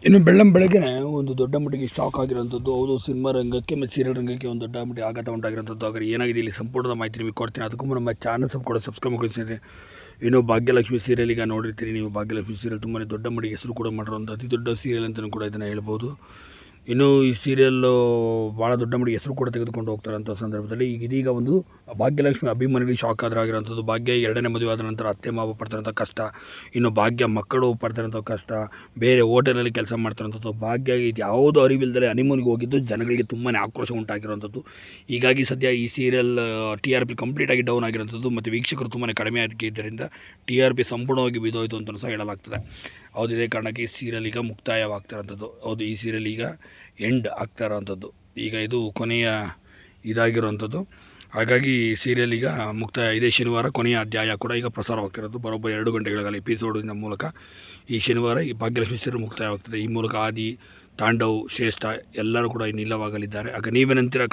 ಇನ್ನು ಬೆಳಗ್ಗೆನೆ ಒಂದು ದೊಡ್ಡ ಮಟ್ಟಿಗೆ ಶಾಕ್ ಆಗಿರೋಂಥದ್ದು ಹೌದು ಸಿನಿಮಾ ರಂಗಕ್ಕೆ ಮತ್ತು ಸೀರಿಯಲ್ ರಂಗಕ್ಕೆ ಒಂದು ದೊಡ್ಡ ಮಟ್ಟಿಗೆ ಆಘಾತ ಉಂಟಾಗಿರೋಂಥದ್ದು. ಹಾಗಾದ್ರೆ ಏನಾಗಿದೆ ಇಲ್ಲಿ ಸಂಪೂರ್ಣದ ಮಾಹಿತಿ ನಿಮಗೆ ಕೊಡ್ತೀನಿ. ಅದಕ್ಕೂ ಮುನ್ನ ನಮ್ಮ ಚಾನಲ್ ಸಬ್ಸ್ಕ್ರೈಬ್ ಮಾಡ್ಕೊಳ್ತೀನಿ. ಇನ್ನು ಭಾಗ್ಯಲಕ್ಷ್ಮಿ ಸೀರಿಯಲ್ ಈಗ ನೋಡಿರ್ತೀರಿ ನೀವು. ಭಾಗ್ಯಲಕ್ಷ್ಮಿ ಸೀರಿಯಲ್ ತುಂಬಾ ದೊಡ್ಡ ಮಟ್ಟಿಗೆ ಹೆಸರು ಕೂಡ ಮಾಡಿರೋಂಥ ಅತಿ ದೊಡ್ಡ ಸೀರಿಯಲ್ ಅಂತಲೂ ಕೂಡ ಇದನ್ನು ಹೇಳ್ಬೋದು. ಇನ್ನು ಈ ಸೀರಿಯಲ್ಲು ಭಾಳ ದೊಡ್ಡ ಮಟ್ಟಿಗೆ ಹೆಸರು ಕೂಡ ತೆಗೆದುಕೊಂಡು ಹೋಗ್ತಾರಂಥ ಸಂದರ್ಭದಲ್ಲಿ ಇದೀಗ ಒಂದು ಭಾಗ್ಯಲಕ್ಷ್ಮಿ ಅಭಿಮಾನಿಗಳಿಗೆ ಶಾಕ್ ಆಗಿರೋಂಥದ್ದು. ಭಾಗ್ಯ ಎರಡನೇ ಮದುವೆ ಆದ ನಂತರ ಅತ್ತೆ ಮಾವ ಪಡ್ತಾರಂಥ ಕಷ್ಟ, ಇನ್ನು ಭಾಗ್ಯ ಮಕ್ಕಳು ಪಡ್ತಾರಂಥ ಕಷ್ಟ, ಬೇರೆ ಹೋಟೆಲಲ್ಲಿ ಕೆಲಸ ಮಾಡ್ತಾರಂಥದ್ದು. ಭಾಗ್ಯ ಇದು ಯಾವುದೋ ಅರಿವಿಲ್ಲದೆ ಹನಿಮೂನಿಗೆ ಹೋಗಿದ್ದು ಜನಗಳಿಗೆ ತುಂಬಾ ಆಕ್ರೋಶ ಉಂಟಾಗಿರೋಂಥದ್ದು. ಹೀಗಾಗಿ ಸದ್ಯ ಈ ಸೀರಿಯಲ್ TRP ಕಂಪ್ಲೀಟಾಗಿ ಡೌನ್ ಆಗಿರೋಂಥದ್ದು ಮತ್ತು ವೀಕ್ಷಕರು ತುಂಬಾ ಕಡಿಮೆ ಆಗಿದ್ದರಿಂದ TRP ಸಂಪೂರ್ಣವಾಗಿ ಬಿದ್ದೋಯ್ತು ಅಂತಲೂ ಸಹ ಹೇಳಲಾಗ್ತದೆ. ಹೌದು, ಇದೇ ಕಾರಣಕ್ಕೆ ಈ ಸೀರಿಯಲ್ ಈಗ ಮುಕ್ತಾಯವಾಗ್ತಿರೋಂಥದ್ದು. ಹೌದು, ಈ ಸೀರಿಯಲ್ ಈಗ ಎಂಡ್ ಆಗ್ತಾ ಇರೋವಂಥದ್ದು. ಈಗ ಇದು ಕೊನೆಯ ಇದಾಗಿರುವಂಥದ್ದು. ಹಾಗಾಗಿ ಸೀರಿಯಲ್ ಈಗ ಮುಕ್ತಾಯ. ಇದೇ ಶನಿವಾರ ಕೊನೆಯ ಅಧ್ಯಾಯ ಕೂಡ ಈಗ ಪ್ರಸಾರವಾಗ್ತಿರೋದು. ಬರೋಬ್ಬರಿ 2 ಗಂಟೆಗಳ ಎಪಿಸೋಡಿನ ಮೂಲಕ ಈ ಶನಿವಾರ ಈ ಭಾಗ್ಯಲಕ್ಷ್ಮಿ ಸೀರಿಯಲ್ ಮುಕ್ತಾಯವಾಗ್ತದೆ. ಈ ಮೂಲಕ ಆದಿ, ತಾಂಡವ್, ಶ್ರೇಷ್ಠ ಎಲ್ಲರೂ ಕೂಡ ಇನ್ನಿಲ್ಲವಾಗಲಿದ್ದಾರೆ. ಆಗ ನೀವೇನಂತೀರ?